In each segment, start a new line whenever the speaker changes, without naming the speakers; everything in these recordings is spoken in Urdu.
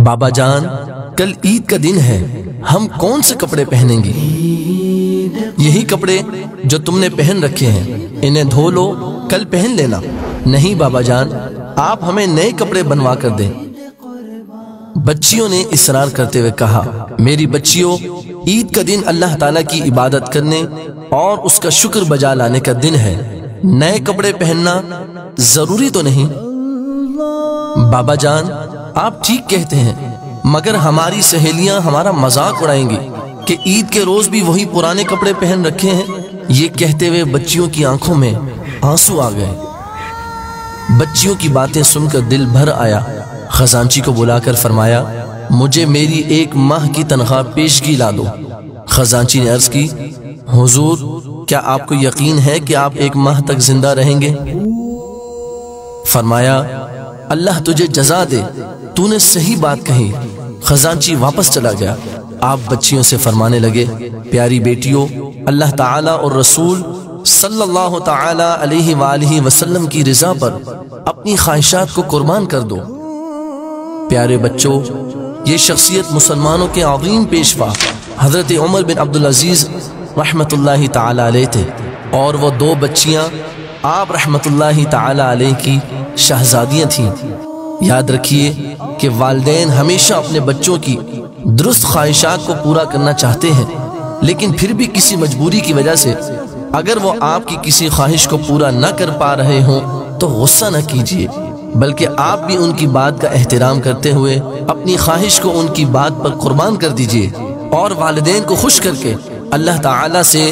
بابا جان کل عید کا دن ہے، ہم کون سے کپڑے پہنیں گے؟ یہی کپڑے جو تم نے پہن رکھے ہیں انہیں دھو لو، کل پہن لینا۔ نہیں بابا جان، آپ ہمیں نئے کپڑے بنوا کر دیں۔ بچیوں نے اصرار کرتے ہوئے کہا، میری بچیوں، عید کا دن اللہ تعالیٰ کی عبادت کرنے اور اس کا شکر بجا لانے کا دن ہے، نئے کپڑے پہننا ضروری تو نہیں۔ بابا جان آپ ٹھیک کہتے ہیں، مگر ہماری سہیلیاں ہمارا مذاق اڑائیں گی کہ عید کے روز بھی وہی پرانے کپڑے پہن رکھے ہیں۔ یہ کہتے ہوئے بچیوں کی آنکھوں میں آنسو آ گئے۔ بچیوں کی باتیں سن کر دل بھر آیا۔ خزانچی کو بلا کر فرمایا، مجھے میری 1 ماہ کی تنخواہ پیشگی لا دو۔ خزانچی نے عرض کی، حضور کیا آپ کو یقین ہے کہ آپ 1 ماہ تک زندہ رہیں گے؟ فرمایا، اللہ تجھے جزا دے، تو نے صحیح بات کہی۔ خزانچی واپس چلا گیا۔ آپ بچیوں سے فرمانے لگے، پیاری بیٹیوں، اللہ تعالیٰ اور رسول صلی اللہ تعالیٰ علیہ وآلہ وسلم کی رضا پر اپنی خواہشات کو قربان کر دو۔ پیارے بچوں، یہ شخصیت مسلمانوں کے عظیم پیشوا حضرت عمر بن عبدالعزیز رحمت اللہ تعالی علیہ تھے، اور وہ 2 بچیاں آپ رحمت اللہ تعالی علیہ کی شہزادیاں تھیں۔ یاد رکھیے کہ والدین ہمیشہ اپنے بچوں کی درست خواہشات کو پورا کرنا چاہتے ہیں، لیکن پھر بھی کسی مجبوری کی وجہ سے اگر وہ آپ کی کسی خواہش کو پورا نہ کر پا رہے ہوں تو غصہ نہ کیجیے، بلکہ آپ بھی ان کی بات کا احترام کرتے ہوئے اپنی خواہش کو ان کی بات پر قربان کر دیجیے، اور والدین کو خوش کر کے اللہ تعالیٰ سے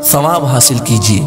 ثواب حاصل کیجیے۔